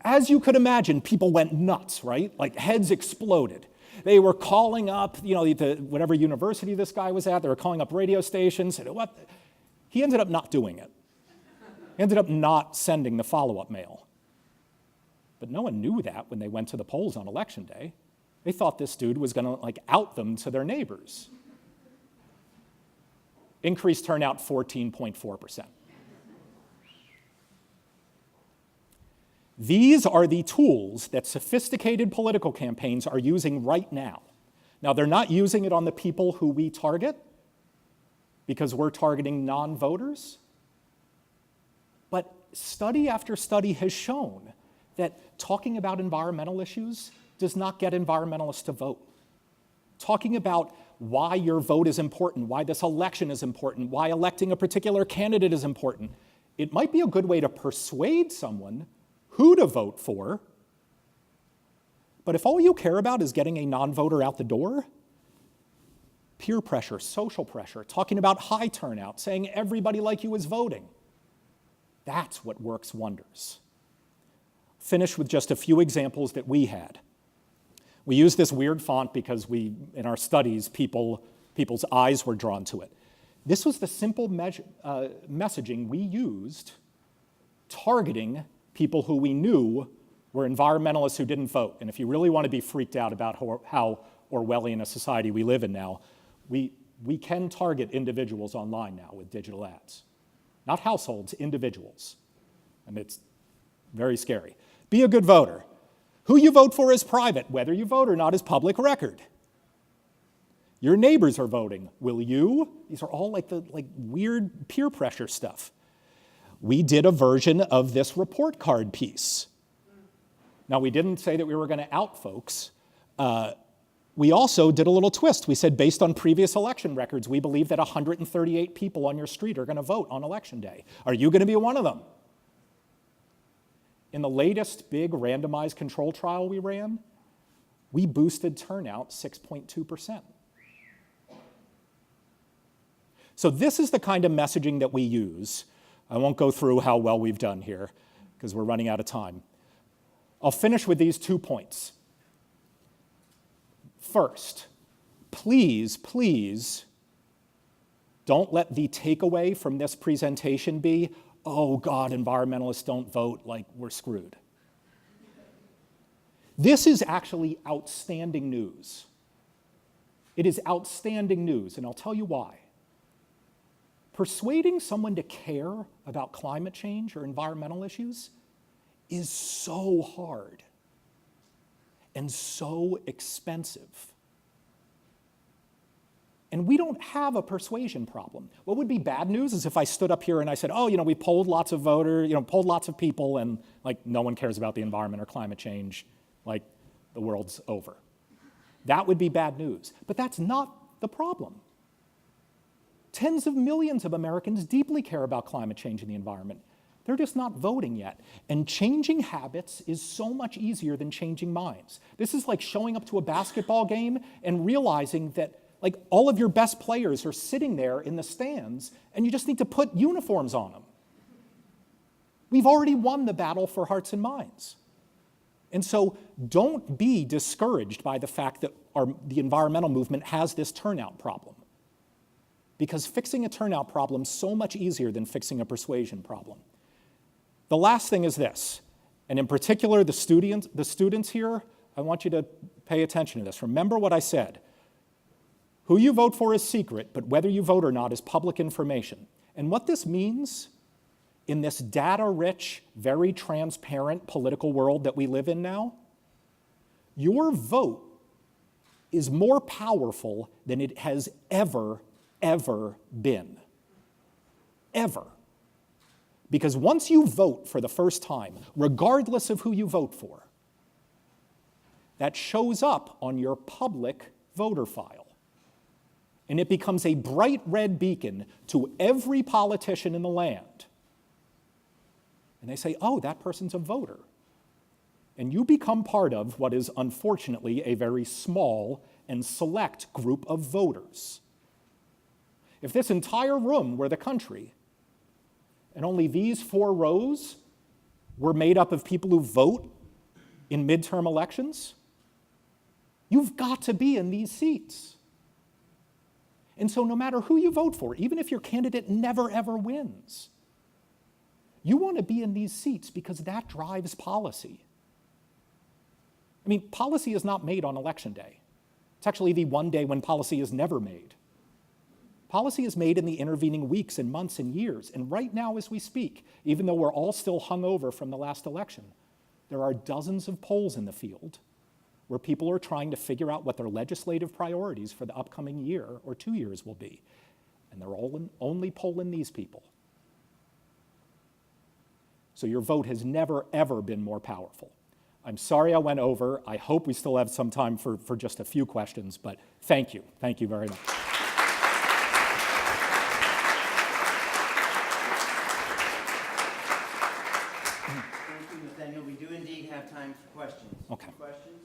As you could imagine, people went nuts, right? Like heads exploded. They were calling up, whatever university this guy was at, they were calling up radio stations. Said, what? He ended up not doing it. He ended up not sending the follow-up mail. But no one knew that when they went to the polls on election day. They thought this dude was going to out them to their neighbors. Increased turnout 14.4%. These are the tools that sophisticated political campaigns are using right now. Now, they're not using it on the people who we target because we're targeting non-voters. But study after study has shown that talking about environmental issues does not get environmentalists to vote. Talking about why your vote is important, why this election is important, why electing a particular candidate is important, it might be a good way to persuade someone who to vote for, but if all you care about is getting a non-voter out the door, peer pressure, social pressure, talking about high turnout, saying everybody like you is voting, that's what works wonders. Finish with just a few examples that we had. We used this weird font because in our studies, people's eyes were drawn to it. This was the simple messaging we used targeting people who we knew were environmentalists who didn't vote. And if you really want to be freaked out about how Orwellian a society we live in now, we can target individuals online now with digital ads. Not households, individuals. And it's very scary. Be a good voter. Who you vote for is private. Whether you vote or not is public record. Your neighbors are voting. Will you? These are all like weird peer pressure stuff. We did a version of this report card piece. Now, we didn't say that we were going to out folks. We also did a little twist. We said, based on previous election records, we believe that 138 people on your street are going to vote on election day. Are you going to be one of them? In the latest big randomized control trial we ran, we boosted turnout 6.2%. So this is the kind of messaging that we use. I won't go through how well we've done here because we're running out of time. I'll finish with these 2 points. First, please don't let the takeaway from this presentation be, oh God, environmentalists don't vote, like we're screwed. This is actually outstanding news. It is outstanding news, and I'll tell you why. Persuading someone to care about climate change or environmental issues is so hard and so expensive. And we don't have a persuasion problem. What would be bad news is if I stood up here and I said, we polled lots of voters, polled lots of people, and no one cares about the environment or climate change, the world's over. That would be bad news. But that's not the problem. Tens of millions of Americans deeply care about climate change and the environment. They're just not voting yet. And changing habits is so much easier than changing minds. This is like showing up to a basketball game and realizing that all of your best players are sitting there in the stands and you just need to put uniforms on them. We've already won the battle for hearts and minds. And so don't be discouraged by the fact that the environmental movement has this turnout problem. Because fixing a turnout problem is so much easier than fixing a persuasion problem. The last thing is this, and in particular the students here, I want you to pay attention to this. Remember what I said. Who you vote for is secret, but whether you vote or not is public information. And what this means in this data-rich, very transparent political world that we live in now, your vote is more powerful than it has ever been. Ever. Because once you vote for the first time, regardless of who you vote for, that shows up on your public voter file. and it becomes a bright red beacon to every politician in the land. And they say, oh, that person's a voter. And you become part of what is unfortunately a very small and select group of voters. If this entire room were the country, and only these 4 rows were made up of people who vote in midterm elections, you've got to be in these seats. And so no matter who you vote for, even if your candidate never ever wins, you want to be in these seats because that drives policy. I mean, policy is not made on election day. It's actually the one day when policy is never made. Policy is made in the intervening weeks and months and years. And right now as we speak, even though we're all still hungover from the last election, there are dozens of polls in the field where people are trying to figure out what their legislative priorities for the upcoming year or 2 years will be. And they're only polling these people. So your vote has never, ever been more powerful. I'm sorry I went over. I hope we still have some time for just a few questions, but thank you. Thank you very much. Thank you, Nathaniel. We do indeed have time for questions. Okay. Questions?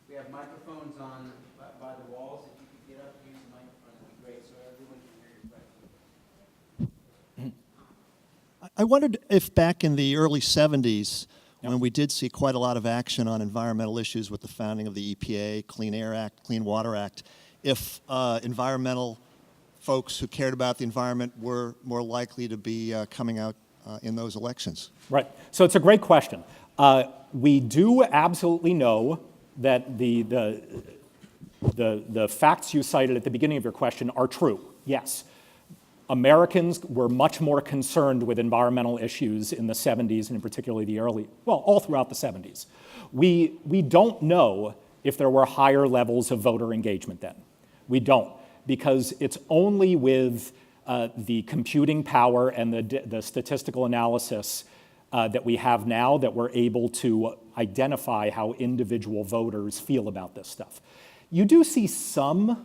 We have microphones on by the walls. If you could get up and use the microphone, that'd be great, so everyone can hear your question. I wondered if back in the early 70s, when we did see quite a lot of action on environmental issues with the founding of the EPA, Clean Air Act, Clean Water Act, if environmental folks who cared about the environment were more likely to be coming out in those elections. Right. So it's a great question. We do absolutely know that the facts you cited at the beginning of your question are true. Yes. Americans were much more concerned with environmental issues in the 70s, and in particularly the early, well, all throughout the 70s. We don't know if there were higher levels of voter engagement then. We don't, because it's only with the computing power and the statistical analysis that we have now that we're able to identify how individual voters feel about this stuff. You do see some,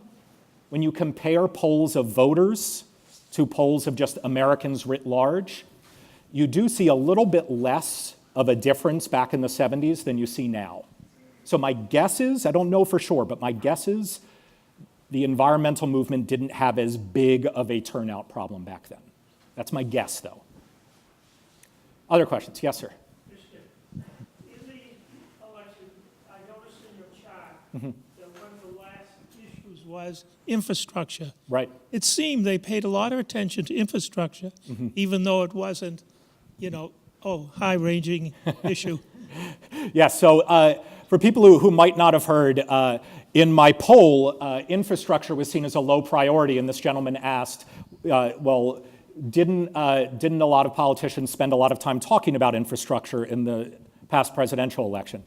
when you compare polls of voters to polls of just Americans writ large, you do see a little bit less of a difference back in the 70s than you see now. So my guess is, I don't know for sure, but my guess is the environmental movement didn't have as big of a turnout problem back then. That's my guess, though. Other questions? Yes, sir. In the election, I noticed in your chart that one of the last issues was infrastructure. Right. It seemed they paid a lot of attention to infrastructure, even though it wasn't, high-ranging issue. Yeah, so for people who might not have heard, in my poll, infrastructure was seen as a low priority, and this gentleman asked, didn't a lot of politicians spend a lot of time talking about infrastructure in the past presidential election?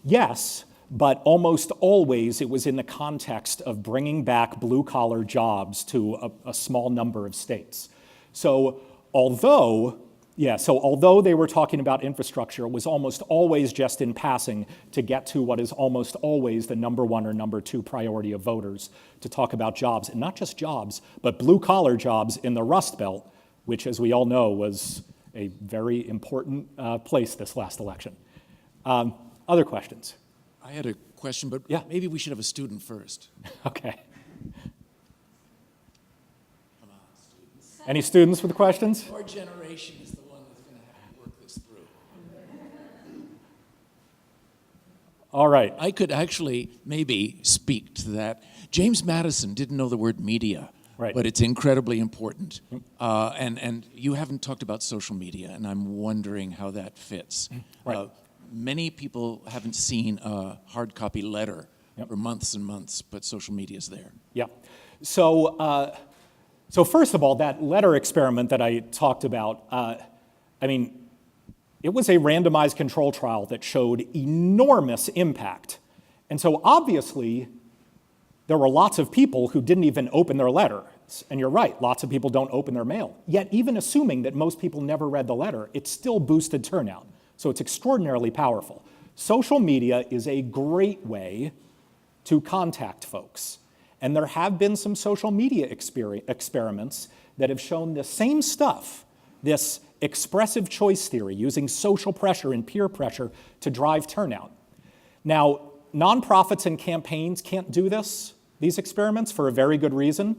Yes, but almost always it was in the context of bringing back blue-collar jobs to a small number of states. So although they were talking about infrastructure, it was almost always just in passing to get to what is almost always the number one or number two priority of voters, to talk about jobs, and not just jobs, but blue-collar jobs in the Rust Belt, which, as we all know, was a very important place this last election. Other questions? I had a question, but yeah. Maybe we should have a student first. Okay. Come on, students. Any students with questions? Our generation is the one that's going to have to work this through. All right. I could actually maybe speak to that. James Madison didn't know the word media, right, but it's incredibly important. And you haven't talked about social media, and I'm wondering how that fits. Right. Many people haven't seen a hard copy letter for months and months, but social media is there. Yeah. So first of all, that letter experiment that I talked about, it was a randomized control trial that showed enormous impact. And so obviously, there were lots of people who didn't even open their letter. And you're right, lots of people don't open their mail. Yet even assuming that most people never read the letter, it still boosted turnout. So it's extraordinarily powerful. Social media is a great way to contact folks. And there have been some social media experiments that have shown the same stuff, this expressive choice theory, using social pressure and peer pressure to drive turnout. Now, nonprofits and campaigns can't do these experiments, for a very good reason.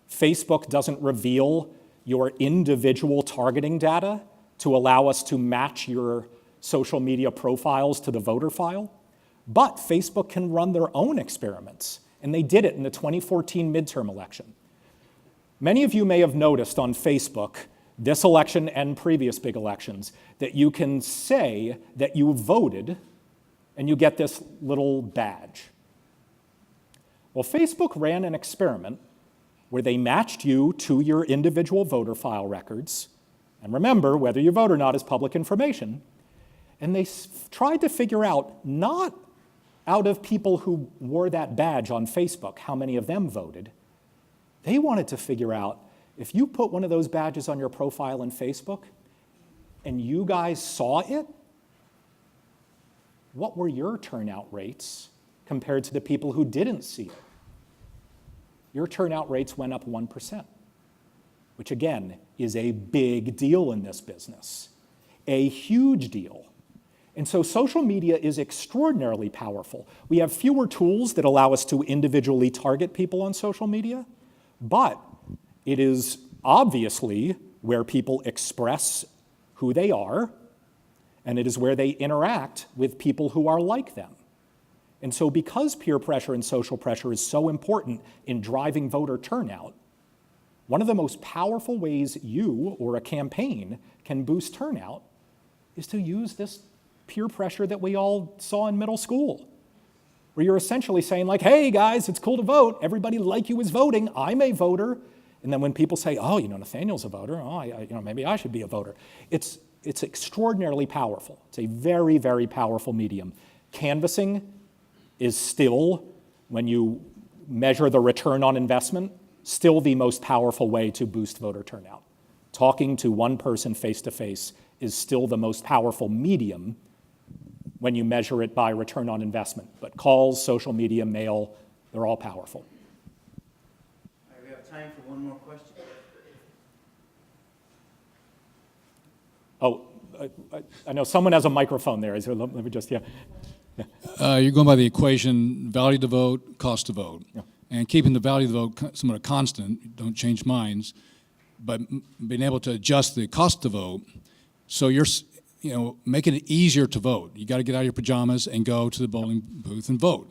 Facebook doesn't reveal your individual targeting data to allow us to match your social media profiles to the voter file. But Facebook can run their own experiments, and they did it in the 2014 midterm election. Many of you may have noticed on Facebook, this election and previous big elections, that you can say that you voted, and you get this little badge. Well, Facebook ran an experiment where they matched you to your individual voter file records, and remember, whether you vote or not is public information, and they tried to figure out, not out of people who wore that badge on Facebook, how many of them voted. They wanted to figure out, if you put one of those badges on your profile in Facebook, and you guys saw it, what were your turnout rates compared to the people who didn't see it? Your turnout rates went up 1%, which again is a big deal in this business, a huge deal. And so social media is extraordinarily powerful. We have fewer tools that allow us to individually target people on social media, but it is obviously where people express who they are, and it is where they interact with people who are like them. And so because peer pressure and social pressure is so important in driving voter turnout, one of the most powerful ways you or a campaign can boost turnout is to use this peer pressure that we all saw in middle school, where you're essentially saying like, hey guys, it's cool to vote. Everybody like you is voting. I'm a voter. And then when people say, oh, Nathaniel's a voter. Oh, maybe I should be a voter. It's extraordinarily powerful. It's a very, very powerful medium. Canvassing is still, when you measure the return on investment, still the most powerful way to boost voter turnout. Talking to one person face-to-face is still the most powerful medium when you measure it by return on investment. But calls, social media, mail, they're all powerful. All right, we have time for one more question. Oh, I know someone has a microphone there. Let me just, yeah. You're going by the equation, value to vote, cost to vote. Yeah. And keeping the value to vote somewhat constant, don't change minds, but being able to adjust the cost to vote, so you're making it easier to vote. You got to get out of your pajamas and go to the polling booth and vote.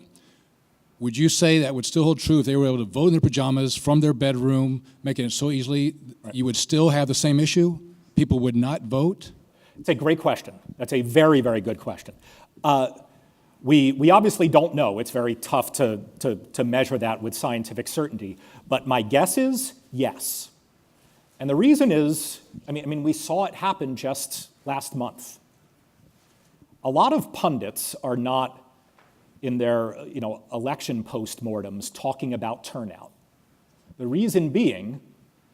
Would you say that would still hold true if they were able to vote in their pajamas from their bedroom, making it so easily, you would still have the same issue? People would not vote? It's a great question. That's a very, very good question. We obviously don't know. It's very tough to measure that with scientific certainty. But my guess is yes. And the reason is, we saw it happen just last month. A lot of pundits are not in their election postmortems talking about turnout. The reason being,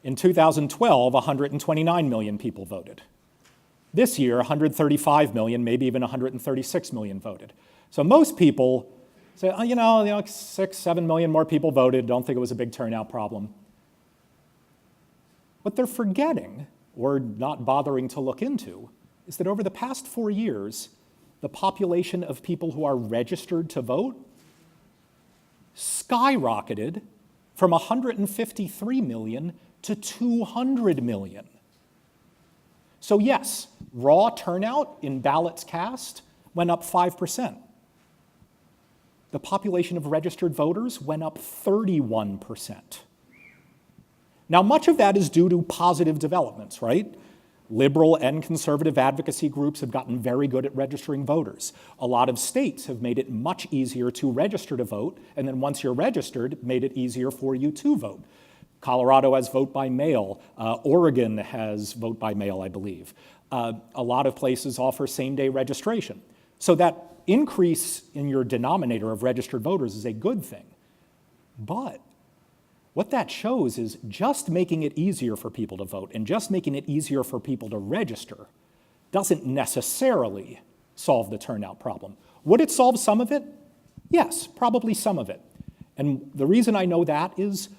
in 2012, 129 million people voted. This year, 135 million, maybe even 136 million voted. So most people say, 6, 7 million more people voted, don't think it was a big turnout problem. What they're forgetting, or not bothering to look into, is that over the past 4 years, the population of people who are registered to vote skyrocketed from 153 million to 200 million. So yes, raw turnout in ballots cast went up 5%. The population of registered voters went up 31%. Now, much of that is due to positive developments, right? Liberal and conservative advocacy groups have gotten very good at registering voters. A lot of states have made it much easier to register to vote, and then once you're registered, made it easier for you to vote. Colorado has vote by mail. Oregon has vote by mail, I believe. A lot of places offer same-day registration. So that increase in your denominator of registered voters is a good thing. But what that shows is just making it easier for people to vote and just making it easier for people to register doesn't necessarily solve the turnout problem. Would it solve some of it? Yes, probably some of it. And the reason I know that is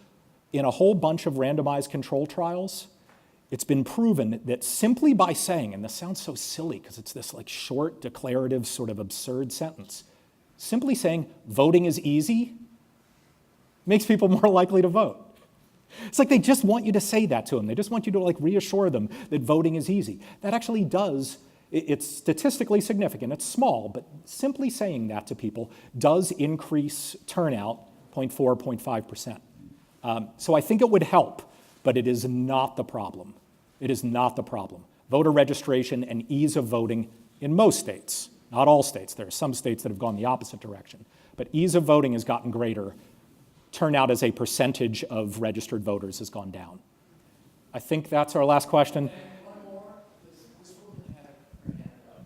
in a whole bunch of randomized control trials, it's been proven that simply by saying, and this sounds so silly because it's this like short, declarative, sort of absurd sentence, simply saying voting is easy makes people more likely to vote. It's like they just want you to say that to them. They just want you to like reassure them that voting is easy. That actually does, it's statistically significant. It's small, but simply saying that to people does increase turnout 0.4, 0.5%. So I think it would help, but it is not the problem. It is not the problem. Voter registration and ease of voting in most states, not all states. There are some states that have gone the opposite direction, but ease of voting has gotten greater. Turnout as a percentage of registered voters has gone down. I think that's our last question. One more. This woman had her hand up.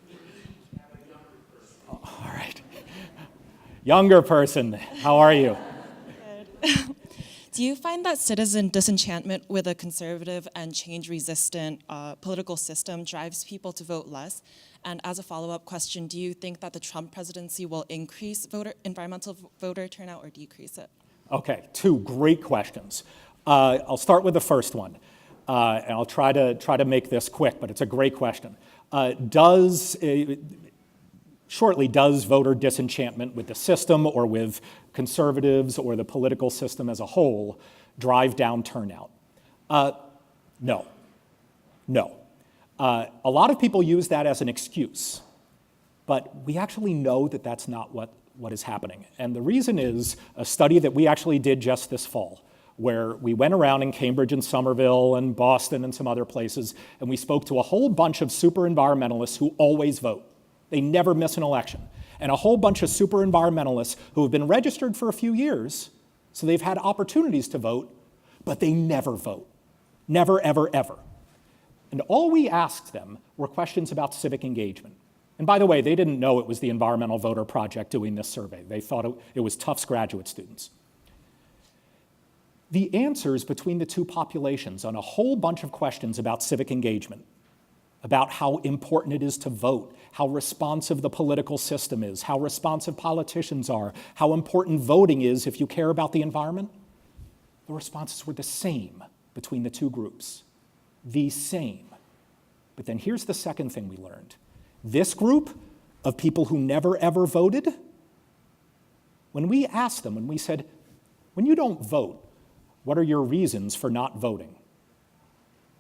We have a younger person. All right. Younger person, how are you? Good. Do you find that citizen disenchantment with a conservative and change-resistant political system drives people to vote less? And as a follow-up question, do you think that the Trump presidency will increase environmental voter turnout or decrease it? Okay, two great questions. I'll start with the first one, and I'll try to make this quick, but it's a great question. Does voter disenchantment with the system or with conservatives or the political system as a whole drive down turnout? No. A lot of people use that as an excuse, but we actually know that that's not what is happening. And the reason is a study that we actually did just this fall, where we went around in Cambridge and Somerville and Boston and some other places, and we spoke to a whole bunch of super environmentalists who always vote. They never miss an election. And a whole bunch of super environmentalists who have been registered for a few years, so they've had opportunities to vote, but they never vote. Never, ever, ever. And all we asked them were questions about civic engagement. And by the way, they didn't know it was the Environmental Voter Project doing this survey. They thought it was Tufts graduate students. The answers between the two populations on a whole bunch of questions about civic engagement, about how important it is to vote, how responsive the political system is, how responsive politicians are, how important voting is if you care about the environment, the responses were the same between the two groups. The same. But then here's the second thing we learned. This group of people who never ever voted, when we asked them, when we said, when you don't vote, what are your reasons for not voting?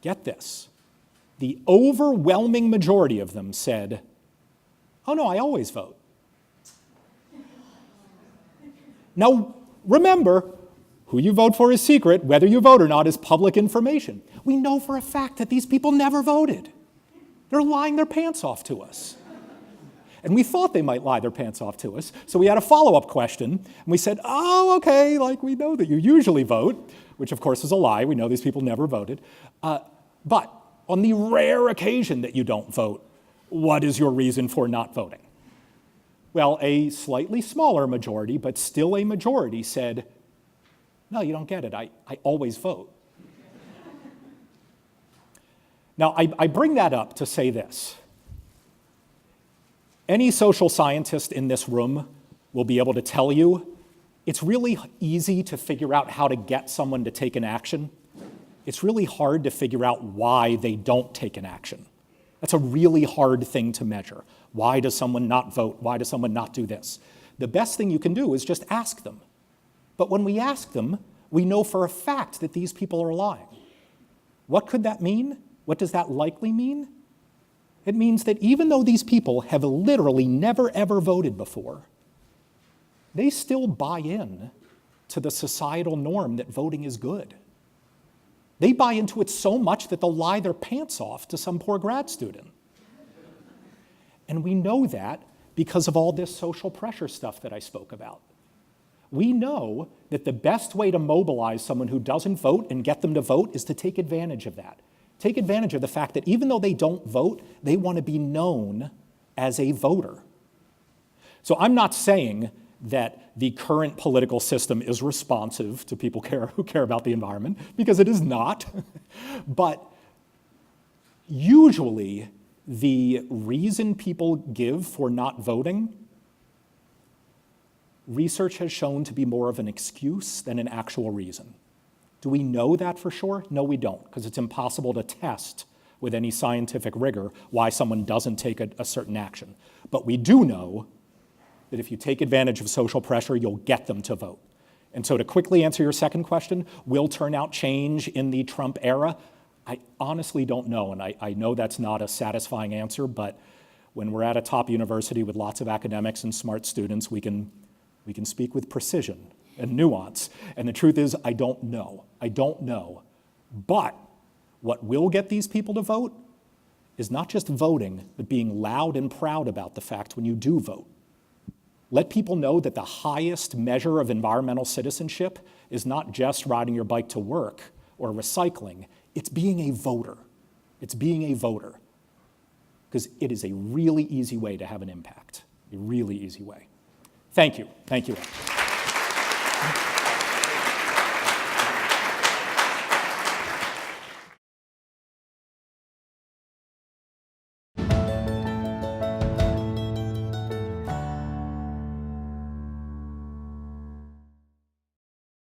Get this. The overwhelming majority of them said, oh no, I always vote. Now, remember, who you vote for is secret. Whether you vote or not is public information. We know for a fact that these people never voted. They're lying their pants off to us. And we thought they might lie their pants off to us, so we had a follow-up question, and we said, oh, okay, like we know that you usually vote, which of course is a lie. We know these people never voted. But on the rare occasion that you don't vote, what is your reason for not voting? Well, a slightly smaller majority, but still a majority, said, no, you don't get it. I always vote. Now, I bring that up to say this. Any social scientist in this room will be able to tell you it's really easy to figure out how to get someone to take an action. It's really hard to figure out why they don't take an action. That's a really hard thing to measure. Why does someone not vote? Why does someone not do this? The best thing you can do is just ask them. But when we ask them, we know for a fact that these people are lying. What could that mean? What does that likely mean? It means that even though these people have literally never ever voted before, they still buy in to the societal norm that voting is good. They buy into it so much that they'll lie their pants off to some poor grad student. And we know that because of all this social pressure stuff that I spoke about. We know that the best way to mobilize someone who doesn't vote and get them to vote is to take advantage of that. Take advantage of the fact that even though they don't vote, they want to be known as a voter. So I'm not saying that the current political system is responsive to people who care about the environment, because it is not. But usually the reason people give for not voting research has shown to be more of an excuse than an actual reason. Do we know that for sure? No, we don't, because it's impossible to test with any scientific rigor why someone doesn't take a certain action. But we do know that if you take advantage of social pressure, you'll get them to vote. And so to quickly answer your second question, will turnout change in the Trump era? I honestly don't know, and I know that's not a satisfying answer, but when we're at a top university with lots of academics and smart students, we can speak with precision and nuance. And the truth is, I don't know. I don't know. But what will get these people to vote is not just voting, but being loud and proud about the fact when you do vote. Let people know that the highest measure of environmental citizenship is not just riding your bike to work or recycling. It's being a voter. It's being a voter. Because it is a really easy way to have an impact. A really easy way. Thank you. Thank you.